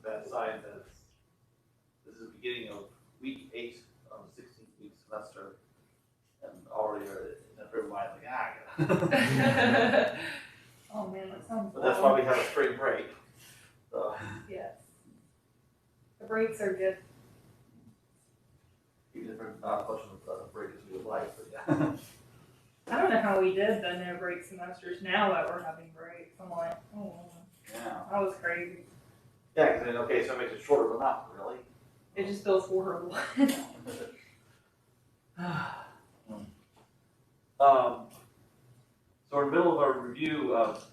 a bad sign that this is the beginning of week 8 of the 16th-week semester, and already are in every mind like, Oh man, that sounds. But that's why we have a spring break. So, Yes. The breaks are good. even if it's not as much of a break as we would like, but yeah. I don't know how we did the no break semesters now that we're having breaks. I'm like, oh, Yeah. that was crazy. Yeah, because then, okay, so it makes it shorter, but not really. It just feels horrible. So we're in the middle of our review of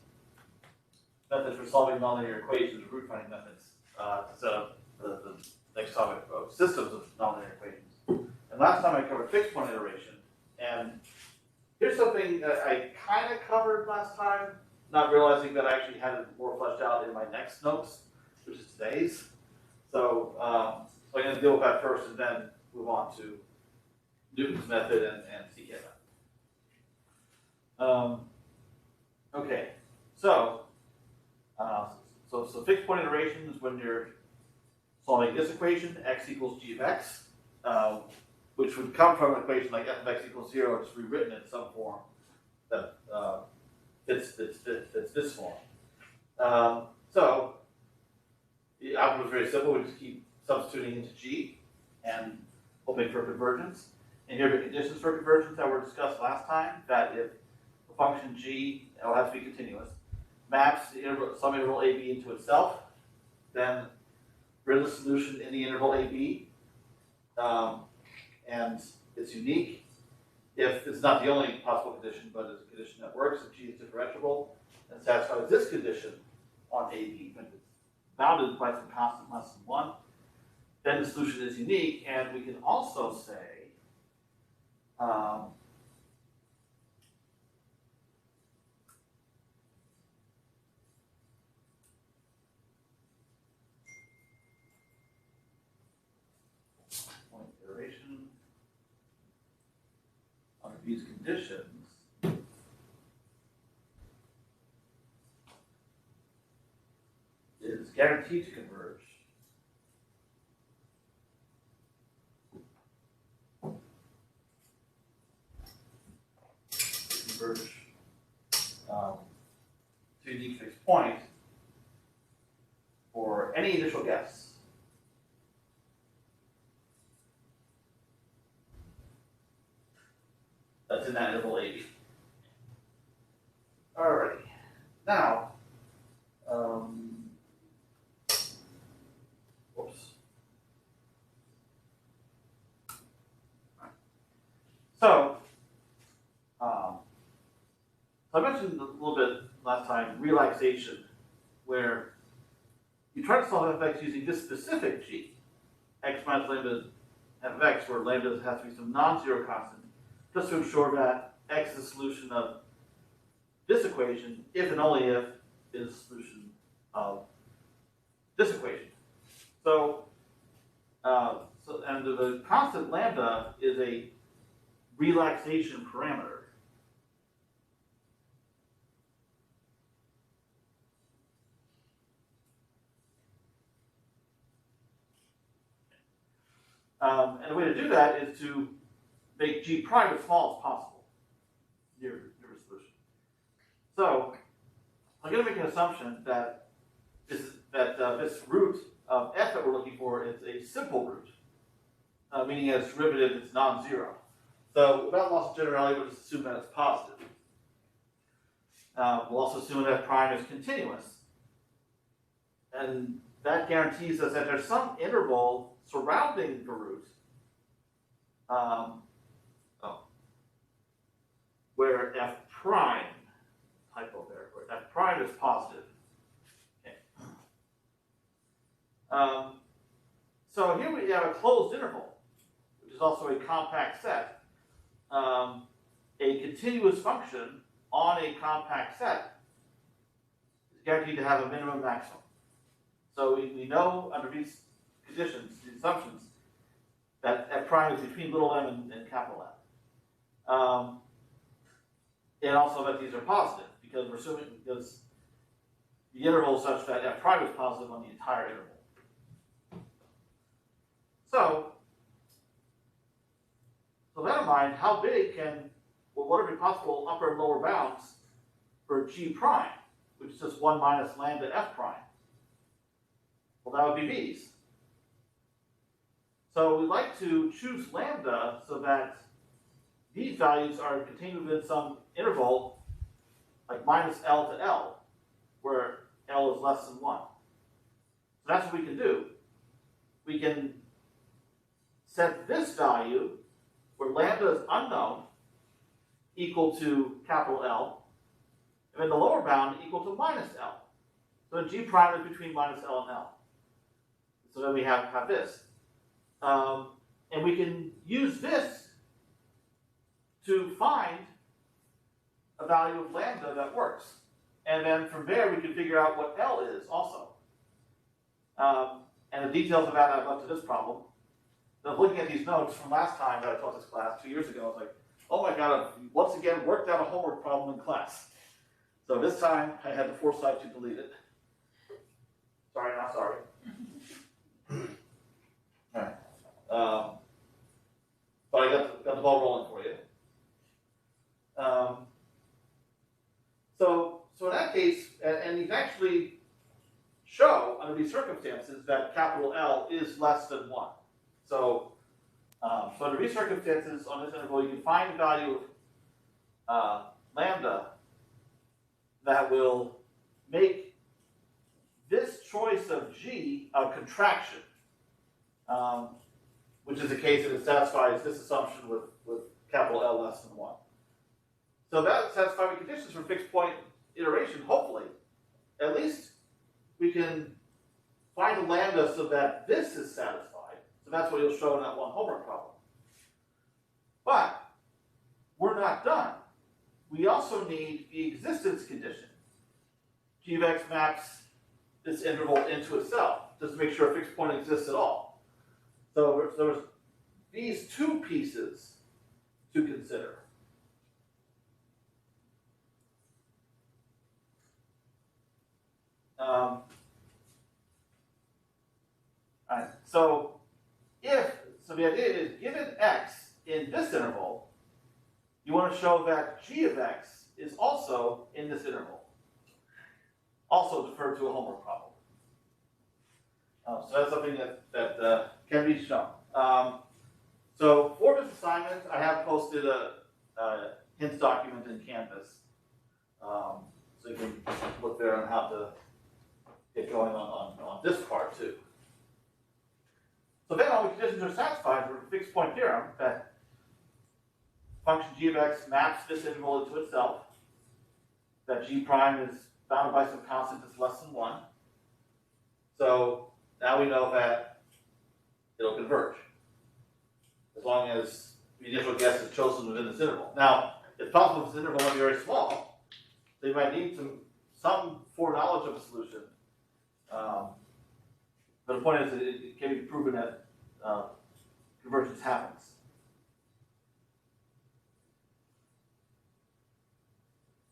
methods for solving nonlinear equations, root finding methods, to set up the next topic of systems of nonlinear equations. And last time I covered fixed point iteration, and here's something that I kind of covered last time, not realizing that I actually had it more fleshed out in my next notes, which is today's. So, so I'm going to deal with that first and then move on to Newton's method and Secant method. Okay, so fixed point iteration is when you're solving this equation, x equals g of x, which would come from an equation like f of x equals 0, just rewritten in some form that fits this form. So the output is very simple. We just keep substituting into g and hoping for convergence. And here are the conditions for convergence that were discussed last time, that if the function g, it'll have to be continuous, maps the some interval AB into itself, then we're in the solution in the interval AB, and it's unique. If it's not the only possible condition, but it's a condition that works, if g is differentiable and satisfies this condition on AB, when it's bounded by some constant less than 1, then the solution is unique. And we can also say, point iteration under these conditions is guaranteed to converge. Converge to unique fixed point for any initial guess. That's in that interval AB. Alrighty. Now, whoops. So I mentioned a little bit last time relaxation, where you try to solve f(x) using this specific g, x minus lambda f of x, where lambda has to be some non-zero constant, just to ensure that x is the solution of this equation, if and only if it is the solution of this equation. So, and the constant lambda is a relaxation parameter. And the way to do that is to make g prime as small as possible near a solution. So I'm going to make an assumption that this root of f that we're looking for is a simple root, meaning its derivative is non-zero. So without loss of generality, we'll just assume that it's positive. We'll also assume that f prime is continuous. And that guarantees us that there's some interval surrounding the root where f prime, typo there, where f prime is positive. Okay. So here we have a closed interval, which is also a compact set. A continuous function on a compact set is guaranteed to have a minimum maximum. So we know under these conditions, these assumptions, that f prime is between little m and capital M. And also that these are positive, because we're assuming, because the interval is such that f prime is positive on the entire interval. So with that in mind, how big what are the possible upper and lower bounds for G prime, which is just 1 minus lambda F prime? Well, that would be V's. So we'd like to choose lambda so that these values are contained within some interval, like minus L to L, where L is less than 1. So that's what we can do. We can set this value, where lambda is unknown, equal to capital L, and then the lower bound equal to minus L. So G prime is between minus L and L. So then we have this. And we can use this to find a value of lambda that works. And then from there, we can figure out what L is also. And the details of that I've left to this problem. Now, looking at these notes from last time that I taught this class 2 years ago, I was like, oh my God, I've once again worked out a homework problem in class. So this time, I had the foresight to delete it. Sorry, not sorry. All right. But I got the ball rolling for you. So in that case, and you can actually show under these circumstances that capital L is less than 1. So under these circumstances on this interval, you can find the value of lambda that will make this choice of G a contraction, which is the case that it satisfies this assumption with capital L less than 1. So that satisfies the conditions for fixed point iteration, hopefully. At least we can find a lambda so that this is satisfied. So that's what you'll show in that one homework problem. But we're not done. We also need the existence condition. G of x maps this interval into itself, just to make sure a fixed point exists at all. So there's these two pieces to consider. All right, so the idea is, given x in this interval, you want to show that g of x is also in this interval. Also deferred to a homework problem. So that's something that can be shown. So for this assignment, I have posted a hints document in Canvas. So you can look there on how to get going on this part too. So then all the conditions are satisfied for a fixed point theorem that function g of x maps this interval into itself, that g prime is bounded by some constant that's less than 1. So now we know that it'll converge, as long as the initial guess is chosen within this interval. Now, it's possible this interval might be very small, so you might need some foreknowledge of a solution. But the point is that it can be proven that convergence happens.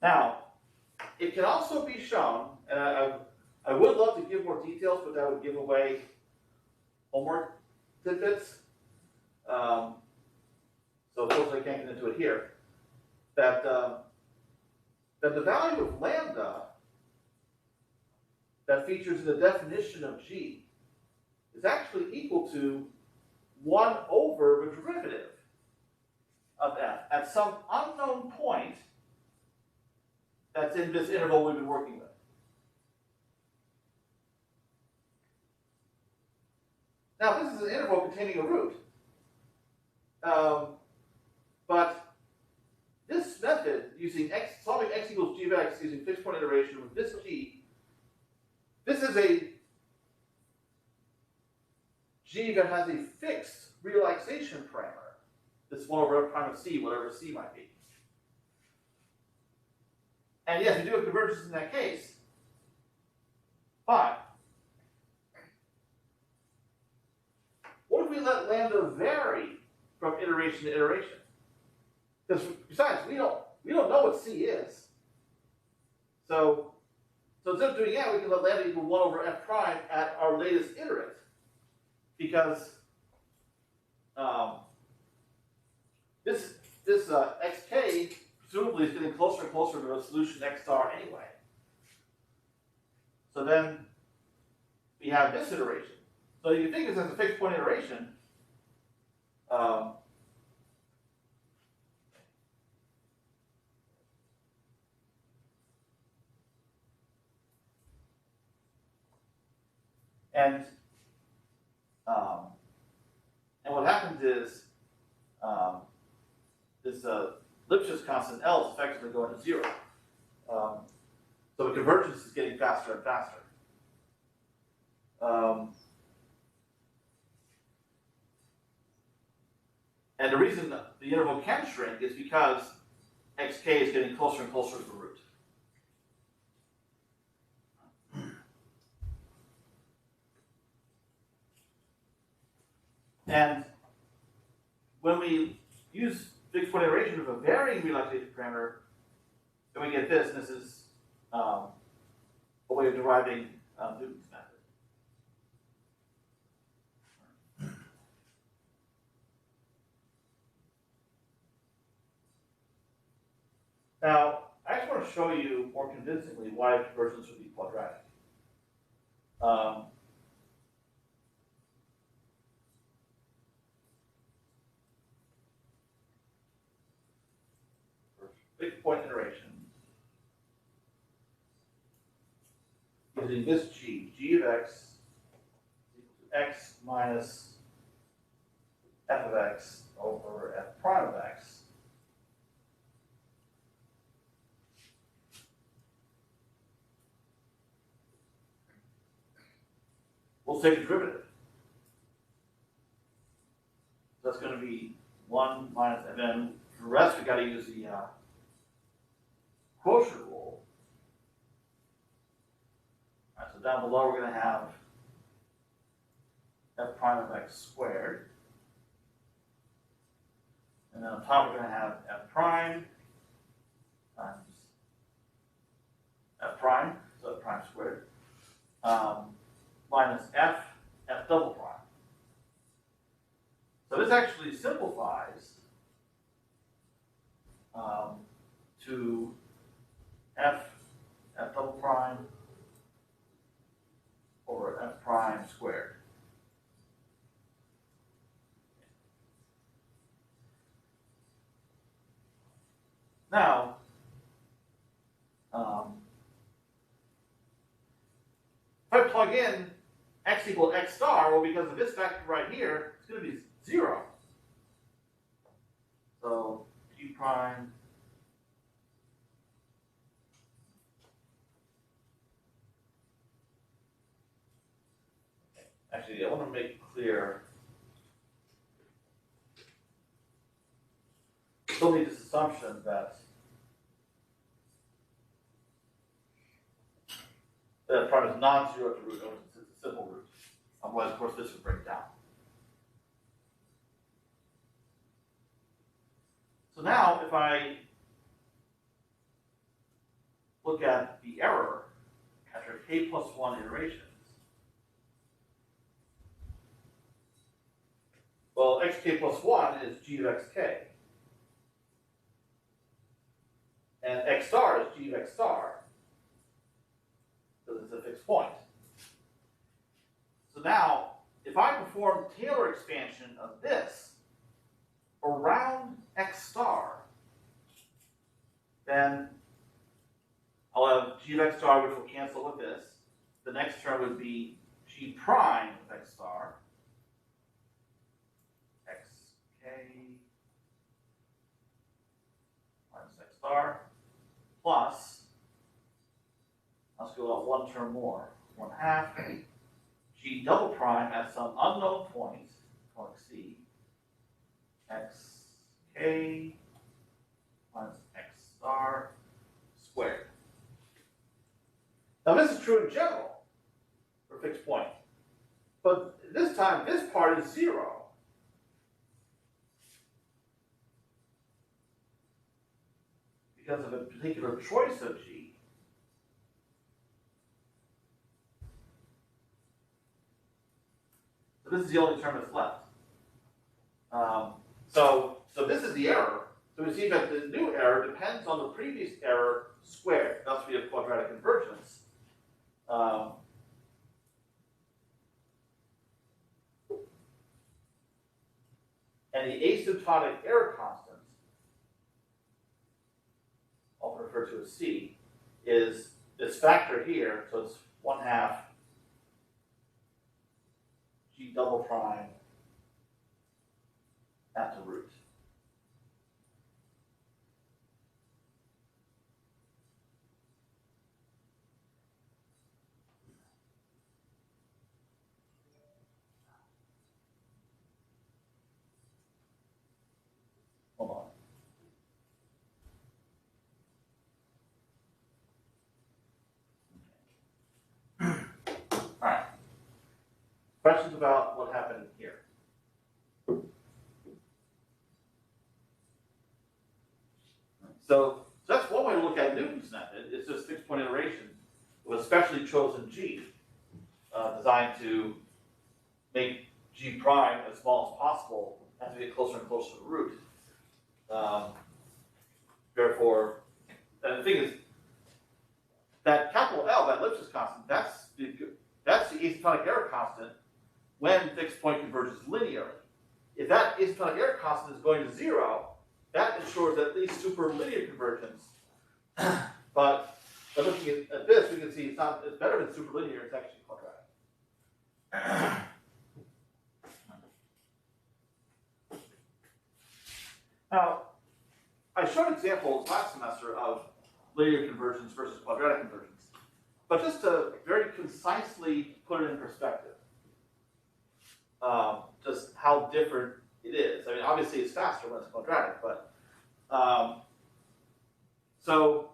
Now, it can also be shown, and I would love to give more details, but that would give away homework tidbits. So unfortunately I can't get into it here. That the value of lambda that features in the definition of G is actually equal to 1 over the derivative of f at some unknown point that's in this interval we've been working with. Now, this is an interval containing a root. But this method, solving x equals g of x using fixed point iteration with this g, this is a g that has a fixed relaxation parameter. This 1 over f prime of c, whatever c might be. And yes, we do have convergence in that case. But what if we let lambda vary from iteration to iteration? Because besides, we don't know what c is. So instead of doing that, we can let lambda equal 1 over f prime at our latest iterate. Because this xk presumably is getting closer and closer to a solution x star anyway. So then we have this iteration. So you can think of this as a fixed point iteration. And what happens is this Lipschitz constant L is effectively going to 0. So the convergence is getting faster and faster. And the reason the interval can shrink is because xk is getting closer and closer to the root. And when we use fixed point iteration of a varying relaxation parameter, then we get this. This is a way of deriving Newton's method. Now, I just want to show you more convincingly why convergence would be quadratic. Fixed point iteration using this g of x equals to x minus f of x over f prime of x. We'll take a derivative. So that's going to be 1 minus, and then for the rest, we've got to use the quotient rule. All right, so down below, we're going to have f prime of x squared. And then on top, we're going to have f prime times f prime, so f prime squared, minus f double prime. So this actually simplifies to f double prime over f prime squared. Now, if I plug in x equal x star, well, because of this factor right here, it's going to be 0. So g prime actually, I want to make clear, still need this assumption that prime is non-zero at the root, it's a simple root. Otherwise, of course, this would break down. So now, if I look at the error after k plus 1 iterations, well, xk plus 1 is g of xk. And x star is g of x star, because it's a fixed point. So now, if I perform Taylor expansion of this around x star, then I'll have g of x star, which will cancel with this. The next term would be g prime of x star, xk minus x star, plus, let's go out one term more, 1/2 g double prime at some unknown point, called c, xk minus x star squared. Now this is true in general for fixed point, but this time this part is 0. Because of a particular choice of g. So this is the only term that's left. So this is the error. So we see that the new error depends on the previous error squared. Thus we have quadratic convergence. And the asymptotic error constant, often referred to as C, is this factor here. So it's 1/2 G double prime at the root. Hold on. All right. Questions about what happened here? So that's one way to look at Newton's method. It's just fixed point iteration with a specially chosen G designed to make G prime as small as possible as we get closer and closer to the root. Therefore, and the thing is, that capital L, that Lipschitz constant, that's the asymptotic error constant when fixed point converges linearly. If that asymptotic error constant is going to 0, that ensures at least superlinear convergence. But by looking at this, we can see it's better than superlinear, it's actually quadratic. Now, I showed examples last semester of linear convergence versus quadratic convergence. But just to very concisely put it in perspective, just how different it is. I mean, obviously it's faster when it's quadratic, but so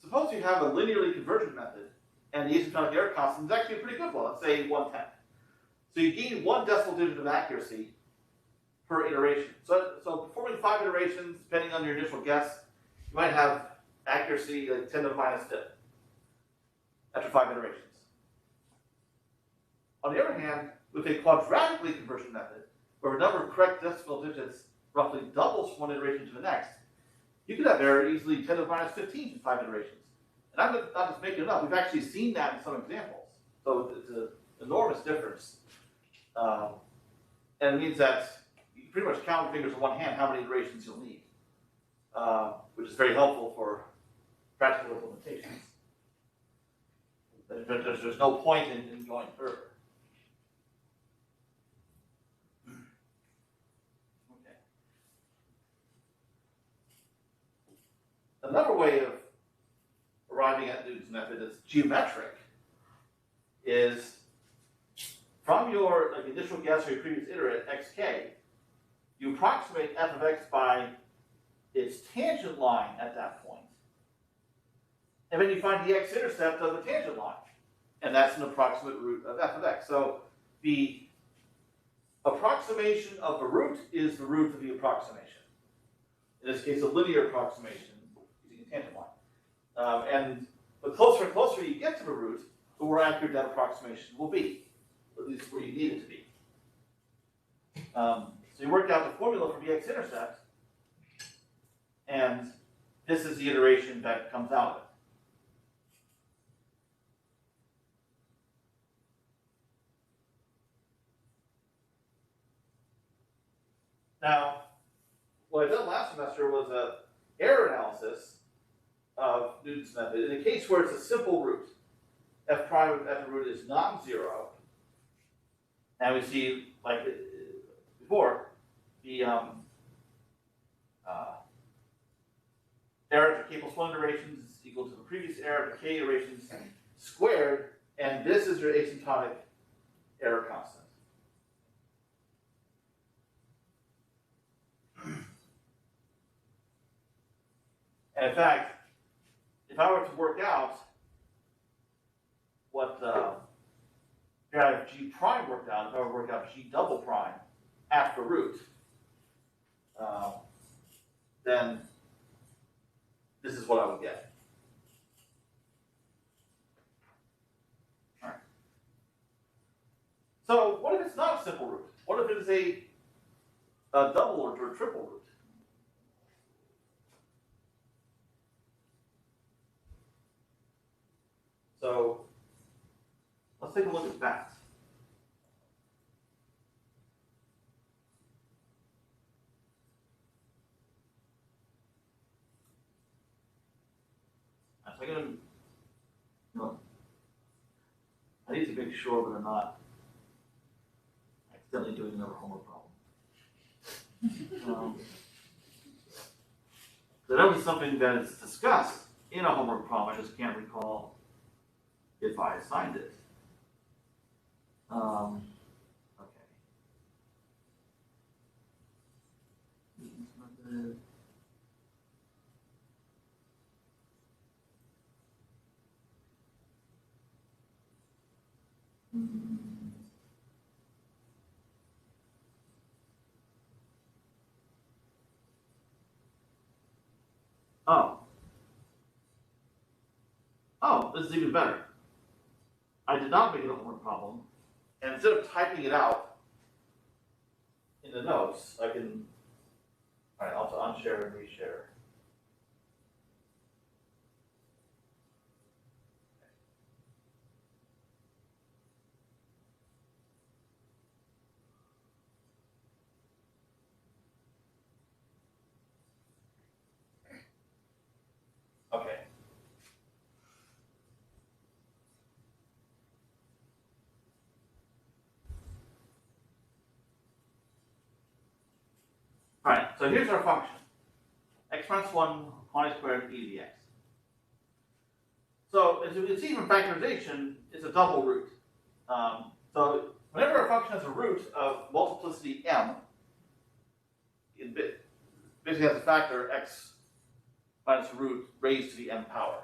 suppose you have a linearly convergent method and the asymptotic error constant is actually a pretty good one, let's say 1/10. So you gain 1 decimal digit of accuracy per iteration. So performing 5 iterations, depending on your initial guess, you might have accuracy like 10 to the minus 5th after 5 iterations. On the other hand, with a quadratically convergent method, where a number of correct decimal digits roughly doubles from one iteration to the next, you could have error easily 10 to the minus 15 in 5 iterations. And I'm not just making it up. We've actually seen that in some examples. So it's an enormous difference. And it means that you pretty much count with fingers on one hand how many iterations you'll need, which is very helpful for practical implementations. There's no point in going further. Okay. Another way of arriving at Newton's method is geometric. Is from your initial guess or your previous iterate, xk, you approximate f of x by its tangent line at that point. And then you find the x-intercept of the tangent line. And that's an approximate root of f of x. So the approximation of the root is the root of the approximation. In this case, a linear approximation using a tangent line. And the closer and closer you get to the root, the more accurate that approximation will be, at least where you need it to be. So you work out the formula for the x-intercept, and this is the iteration that comes out of it. Now, what I done last semester was an error analysis of Newton's method in a case where it's a simple root. F prime of f root is non-zero. And we see, like before, the error to k plus 1 iterations is equal to the previous error to k iterations squared, and this is your asymptotic error constant. And in fact, if I were to work out what here I have g prime worked out, if I were to work out g double prime at the root, then this is what I would get. All right. So what if it's not a simple root? What if it is a a double or a triple root. So let's take a look at that. So I'm going to, I need to make sure that I'm not accidentally doing another homework problem. So that was something that is discussed in a homework problem. I just can't recall if I assigned it. Okay. Oh, this is even better. I did not make it a homework problem, and instead of typing it out in the notes, I can, all right, I'll unshare and reshare. Okay. All right, so here's our function. X minus 1 quantity squared e to the x. So as you can see from factorization, it's a double root. So whenever a function has a root of multiplicity m, it basically has a factor x minus a root raised to the m power.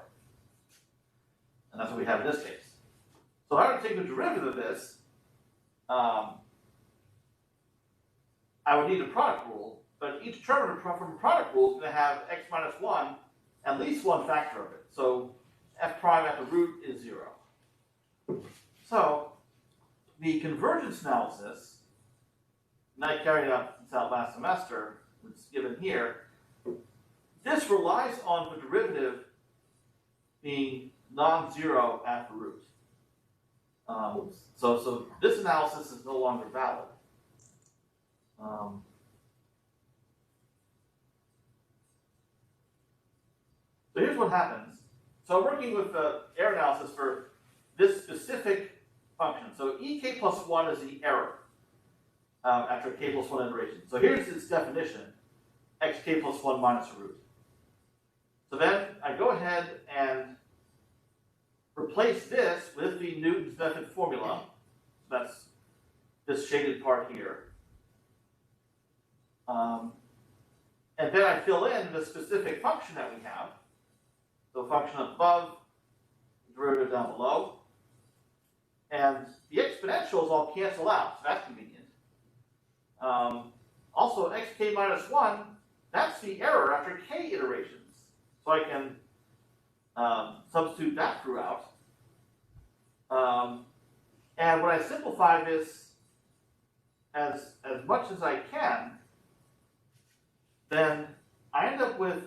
And that's what we have in this case. So if I were to take the derivative of this, I would need a product rule, but each determinant from a product rule is going to have x minus 1, at least one factor of it. So f prime at the root is 0. So the convergence analysis, and I carried out since out last semester, it's given here, this relies on the derivative being non-zero at the root. So this analysis is no longer valid. So here's what happens. So I'm working with the error analysis for this specific function. So ek plus 1 is the error after k plus 1 iteration. So here's its definition, xk plus 1 minus a root. So then I go ahead and replace this with the Newton's method formula. So that's this shaded part here. And then I fill in the specific function that we have. So function up above, derivative down below. And the exponentials all cancel out, so that's convenient. Also, xk minus 1, that's the error after k iterations. So I can substitute that throughout. And when I simplify this as much as I can, then I end up with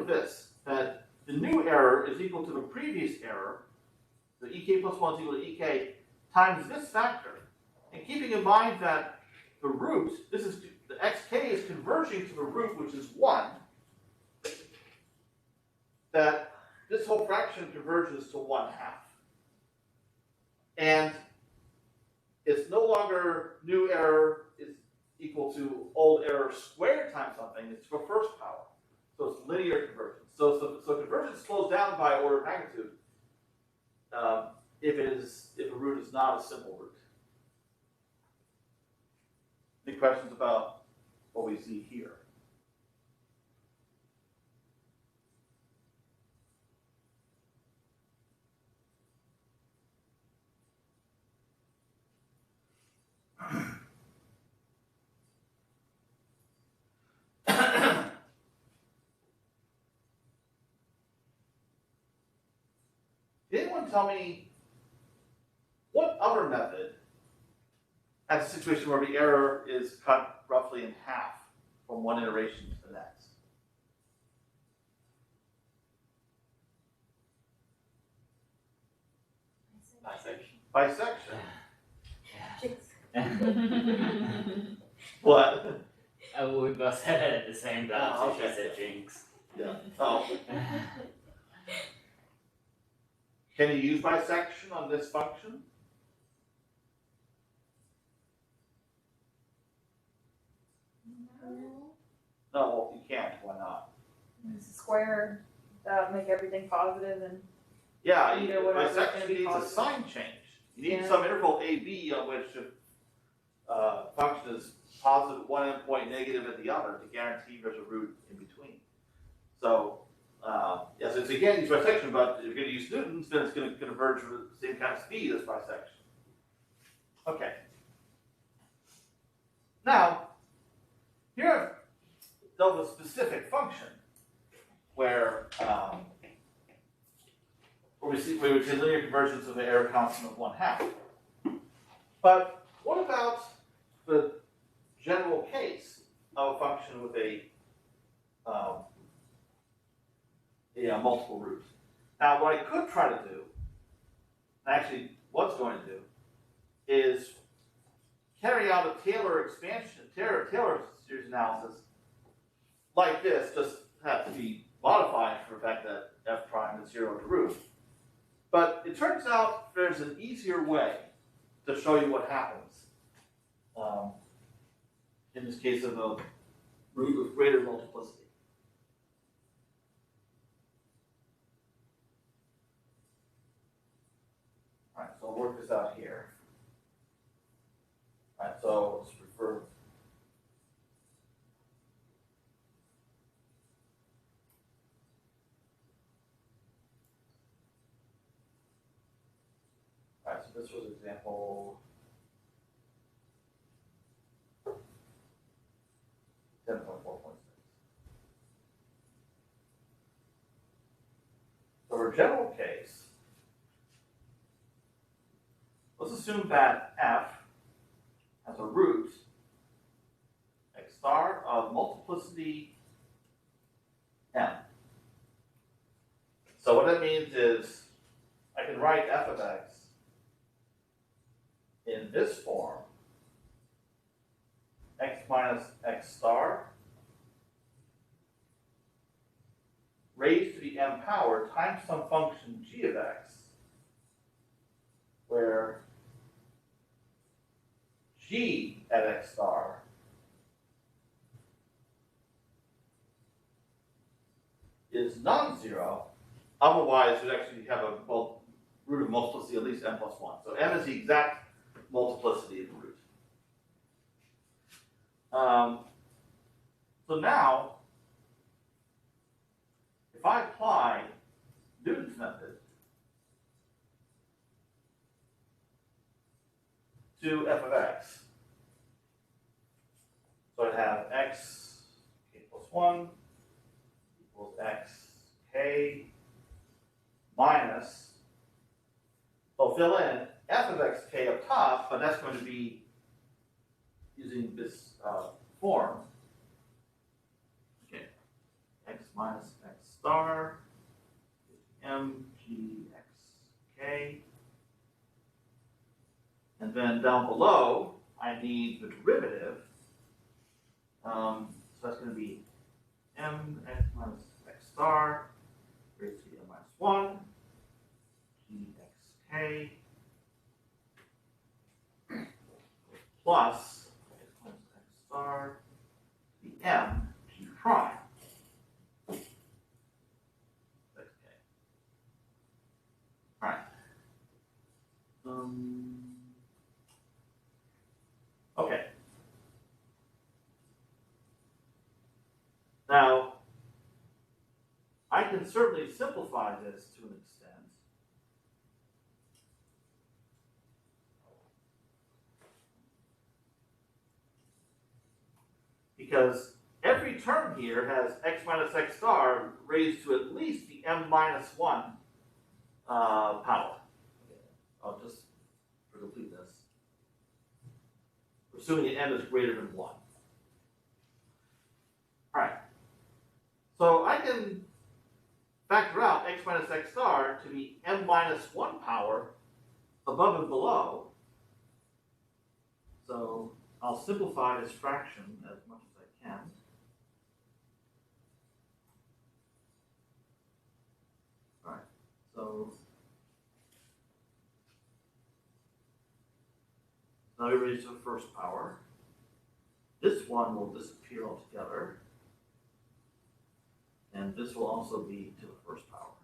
this, that the new error is equal to the previous error, so ek plus 1 is equal to ek, times this factor. And keeping in mind that the root, the xk is converging to the root, which is 1, that this whole fraction converges to 1/2. And it's no longer new error is equal to old error squared times something, it's for first power. So it's linear convergence. So convergence slows down by order of magnitude if a root is not a simple root. Any questions about what we see here? Did anyone tell me what other method That's a situation where the error is cut roughly in half from one iteration to the next. Bisection. Bisection. What? Oh, we both said it at the same time, Oh, so okay. she said jinx. Yeah. Oh. Can you use bisection on this function? No, you can't. Why not? It's a square that make everything positive and Yeah, either whatever's gonna bisection be needs a positive. sign change. You need Yeah. some interval AB on which the function is positive at one endpoint, negative at the other, to guarantee there's a root in between. So, yes, it's again use bisection, but if you're going to use Newton's, then it's going to converge with the same kind of speed as bisection. Okay. Now, here I've dealt with a specific function where we would see linear convergence of the error constant of 1/2. But what about the general case of a function with a multiple root? Now, what I could try to do, and actually what's going to do, is carry out a Taylor expansion, Taylor series analysis like this, just have to be modified for the fact that f prime is 0 to root. But it turns out there's an easier way to show you what happens in this case of a root with greater multiplicity. All right, so I'll work this out here. All right, so let's refer. All right, so this was example 10.4.6. So for general case, let's assume that f has a root x star of multiplicity m. So what that means is I can write f of x in this form, x minus x star raised to the m power times some function g of x, where g at x star is non-zero, otherwise we'd actually have a root of multiplicity at least m plus 1. So m is the exact multiplicity of the root. So now, if I apply Newton's method to f of x, so I have x k plus 1 equals x k minus, so I'll fill in f of x k up top, but that's going to be using this form. Okay, x minus x star m g x k, and then down below I need the derivative. So that's going to be m x minus x star raised to the m minus 1 g x k plus x minus x star the m g prime x k. All right. Okay. Now, I can certainly simplify this to an extent. Because every term here has x minus x star raised to at least the m minus 1 power. I'll just complete this. assuming the m is greater than 1. Alright, so I can factor out x minus x star to be m minus 1 power above and below. So I'll simplify this fraction as much as I can. Alright, so now we raise to the first power. This one will disappear altogether. And this will also be to the first power.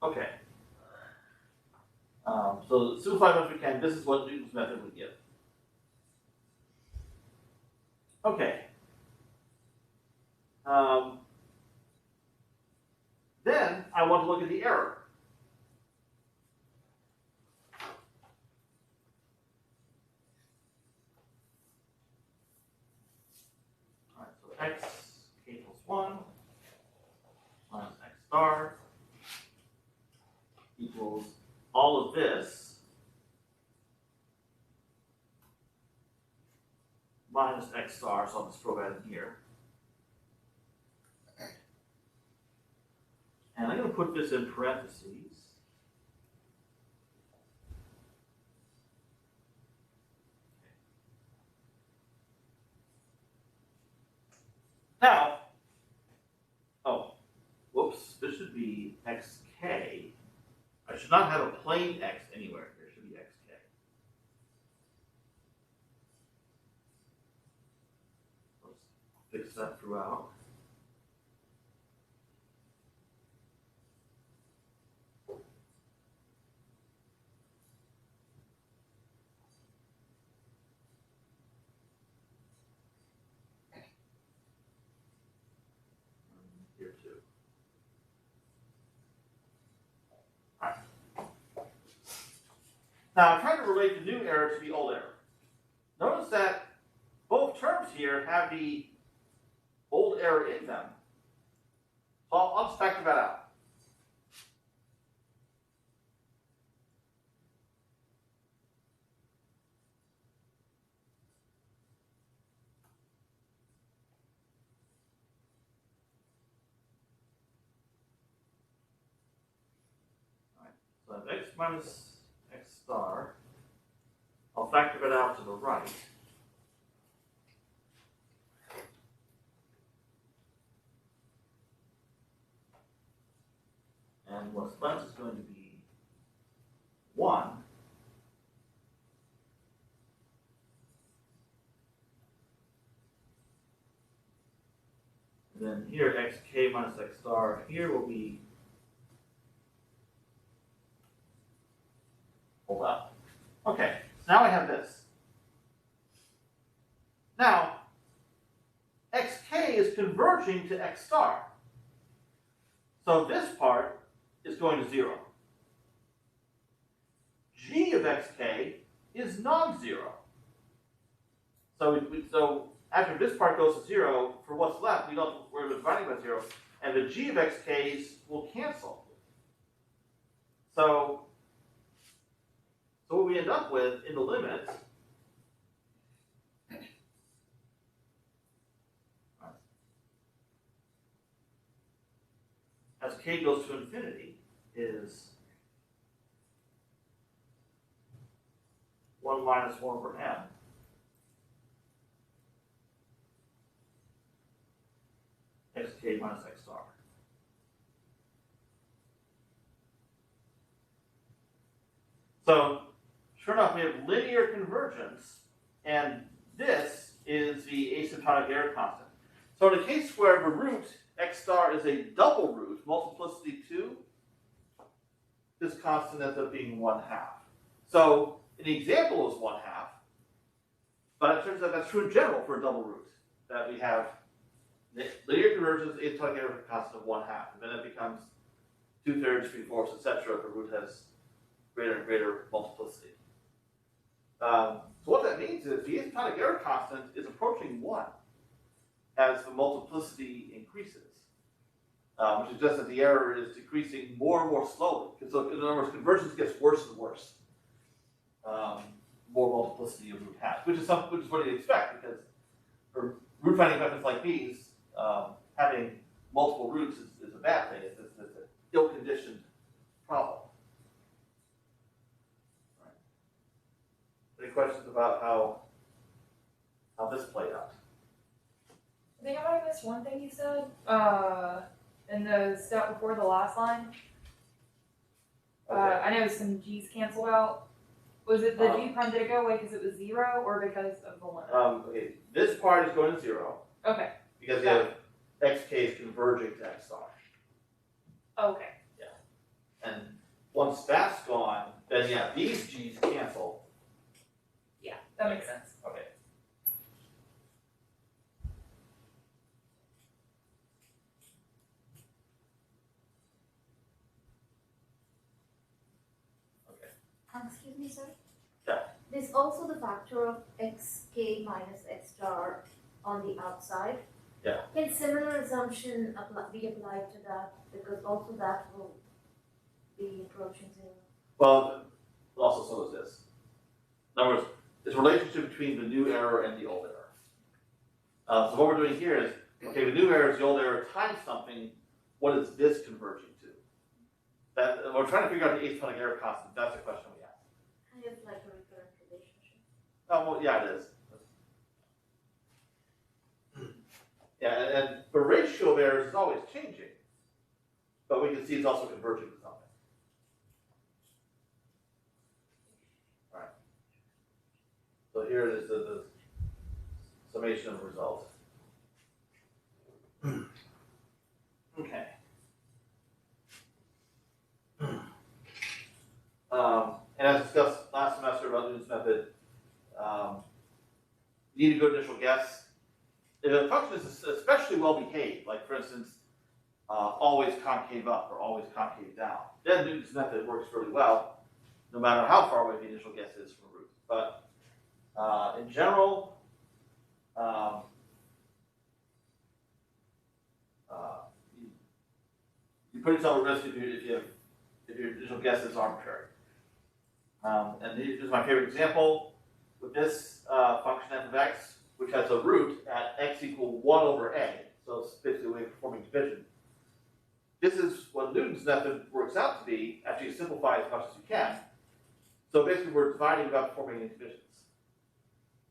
Okay. So simplify as much as we can. This is what Newton's method would give. Okay. Then I want to look at the error. All right, so x k equals 1 minus x star equals all of this minus x star, so I'll just throw that in here. And I'm going to put this in parentheses. Now, oh, whoops, this should be xk. I should not have a plain x anywhere. There should be xk. Let's fix that throughout. Here too. All right. Now I'm trying to relate the new error to the old error. Notice that both terms here have the old error in them. So I'll just factor that out. So I have x minus x star. I'll factor it out to the right. And what's left is going to be 1. And then here, xk minus x star here will be, hold up. Okay, so now I have this. Now, xk is converging to x star. So this part is going to 0. G of xk is non-zero. So after this part goes to 0, for what's left, we're dividing by 0, and the g of xk's will cancel. So what we end up with in the limit as k goes to infinity is 1 minus 1 over m xk minus x star. So sure enough, we have linear convergence, and this is the asymptotic error constant. So in a case where the root x star is a double root, multiplicity 2, this constant ends up being 1/2. So an example is 1/2, but it turns out that's true in general for a double root, that we have linear convergence, asymptotic error constant of 1/2, and then it becomes 2/3, 3/4, etc. if the root has greater and greater multiplicity. So what that means is the asymptotic error constant is approaching 1 as the multiplicity increases, which suggests that the error is decreasing more and more slowly. So in other words, convergence gets worse and worse. more multiplicity of root has, which is what you expect, because for root finding methods like these, having multiple roots is a bad thing. It's an ill-conditioned problem. Right. Any questions about how this played out? I think I might have missed one thing you said. In the step before the last line. Okay. I know some G's canceled out. Was it the G prime, did it go away because it was 0 or because of the limit? Okay, this part is going to 0 Okay. because you have xk is converging to x star. Okay. And once that's gone, then yeah, these G's cancel. Yeah, that makes sense. Okay. Excuse me, sir? Yeah. There's also the factor of xk minus x star on the outside. Yeah. Can similar assumption be applied to that? Because also that will be approaching 0. Well, also so is this. In other words, this relationship between the new error and the old error. So what we're doing here is, okay, the new error is the old error times something. What is this converging to? That we're trying to figure out the asymptotic error constant. That's the question we ask. Kind of like a recurrent relationship. Oh, well, yeah, it is. Yeah, and the ratio of errors is always changing, but we can see it's also converging to something. All right. So here it is, the summation of results. Okay. And as discussed last semester about Newton's method, you need a good initial guess. If a function is especially well behaved, like for instance, always concave up or always concave down, then Newton's method works really well, no matter how far away the initial guess is from a root. But in general, you put yourself at risk if your initial guess is arbitrary. And here's my favorite example with this function f of x, which has a root at x equal 1 over a. So it's basically a way of performing division. This is what Newton's method works out to be, after you simplify as much as you can. So basically we're dividing without performing any divisions.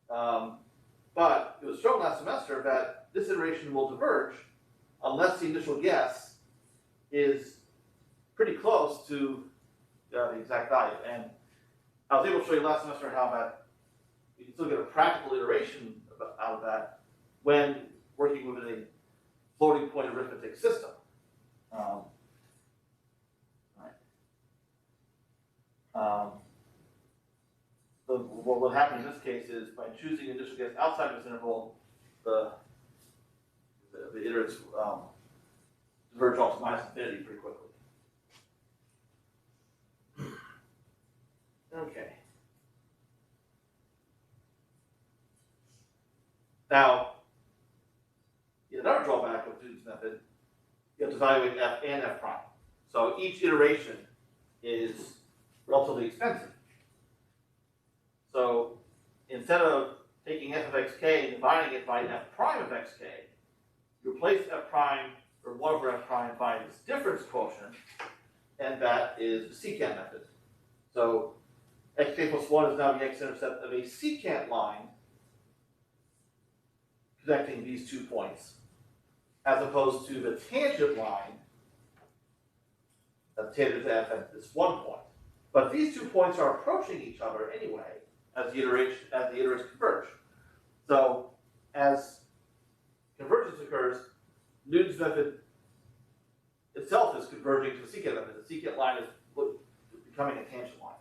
But it was shown last semester that this iteration will diverge unless the initial guess is pretty close to the exact value. And I was able to show you last semester how that you can still get a practical iteration out of that when working within a floating point arithmetic system. So what will happen in this case is by choosing initial guess outside of this interval, the iterates diverge off to minus infinity pretty quickly. Okay. Now, another drawback of Newton's method, you have to evaluate f and f prime. So each iteration is relatively expensive. So instead of taking f of xk and dividing it by f prime of xk, you replace f prime or 1 over f prime by this difference quotient, and that is the secant method. So xk plus 1 is now the x-intercept of a secant line connecting these 2 points, as opposed to the tangent line that's tangent to f at this 1 point. But these 2 points are approaching each other anyway as the iterations converge. So as convergence occurs, Newton's method itself is converging to the secant method. The secant line is becoming a tangent line.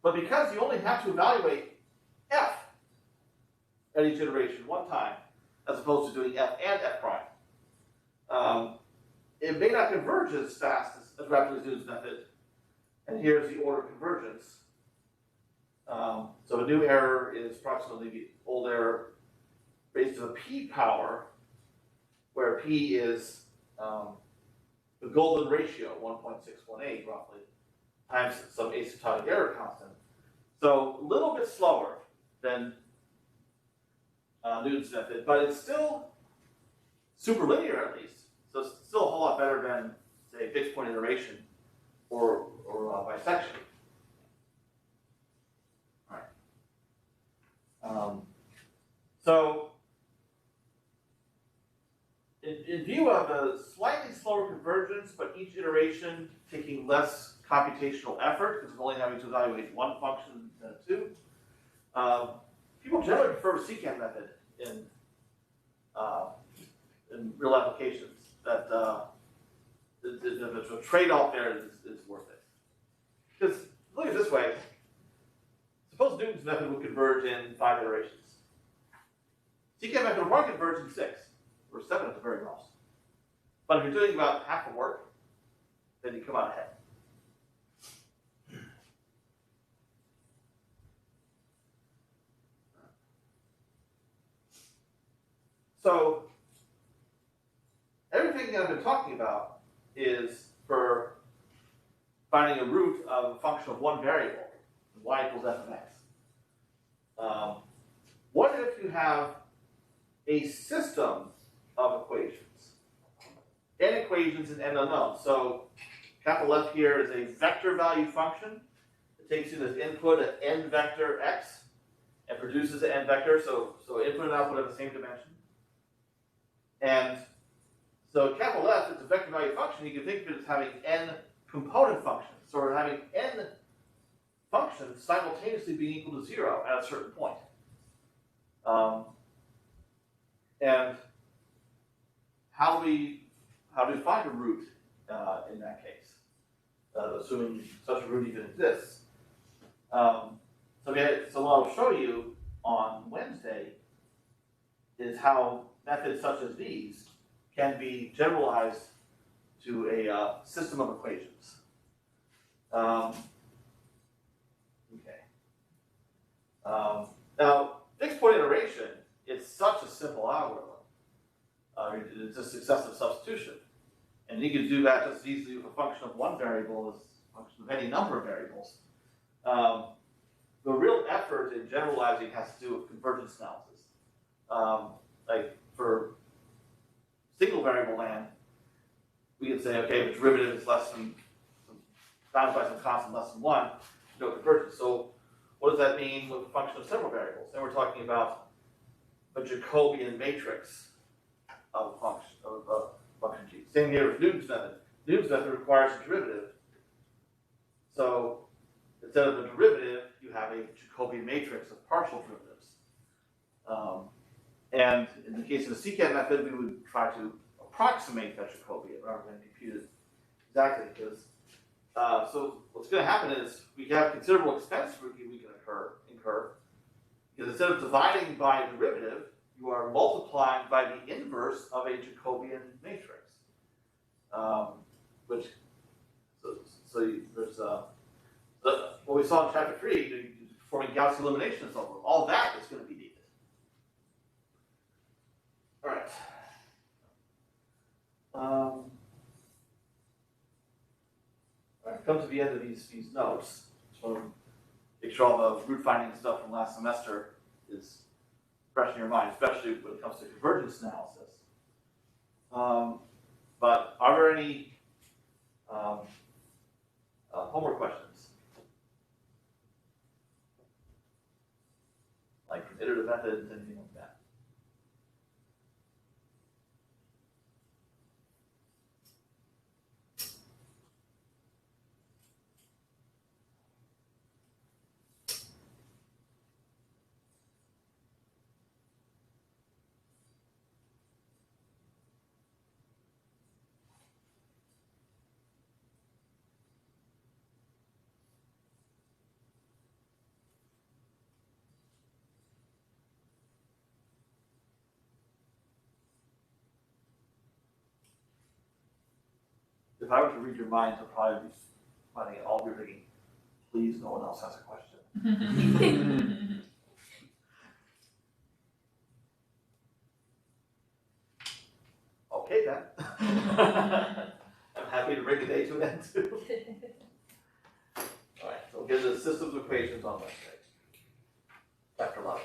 But because you only have to evaluate f at each iteration one time, as opposed to doing f and f prime, it may not converge as fast as rapidly as Newton's method. And here's the order of convergence. So a new error is approximately the old error raised to the p power, where p is the golden ratio, 1.618 roughly, times some asymptotic error constant. So a little bit slower than Newton's method, but it's still super linear at least. So it's still a whole lot better than, say, fixed point iteration or bisection. All right. So in view of a slightly slower convergence, but each iteration taking less computational effort because it's only having to evaluate one function instead of two, people generally prefer the secant method in real applications. That the trade-off there is worth it. Because look at it this way: suppose Newton's method would converge in 5 iterations. Secant method would converge in 6 or 7 at the very most. But if you're doing about half the work, then you come out ahead. So everything that I've been talking about is for finding a root of a function of one variable, y equals f of x. What if you have a system of equations? N equations and n unknowns. So capital F here is a vector value function. It takes in as input an n vector x and produces an n vector. So input and output have the same dimension. And so capital F is a vector value function. You can think of it as having n component functions. So we're having n functions simultaneously being equal to 0 at a certain point. And how do we find a root in that case, assuming such a root even exists? So what I'll show you on Wednesday is how methods such as these can be generalized to a system of equations. Now, fixed point iteration is such a simple algorithm. It's a successive substitution. And you can do that just as easily with a function of one variable as a function of any number of variables. The real effort in generalizing has to do with convergence analysis. Like for single variable land, we can say, okay, the derivative is less than, bounded by some constant less than 1, no convergence. So what does that mean with a function of several variables? And we're talking about a Jacobian matrix of a function G. Same here with Newton's method. Newton's method requires a derivative. So instead of a derivative, you have a Jacobian matrix of partial derivatives. And in the case of the secant method, we would try to approximate that Jacobian rather than compute it exactly. Because so what's going to happen is we have considerable expense we can incur, because instead of dividing by a derivative, you are multiplying by the inverse of a Jacobian matrix. There's what we saw in chapter 3, performing Gaussian elimination and so forth. All that is going to be needed. All right. I've come to the end of these notes. Just want to make sure all the root finding stuff from last semester is fresh in your mind, especially when it comes to convergence analysis. But are there any homework questions? Like iterative methods, anything like that? If I were to read your minds, I'd probably be finding it all you're thinking, please, no one else has a question. Okay then. I'm happy to bring the day to an end too. We'll get into the systems of equations on Wednesday. Chapter 11.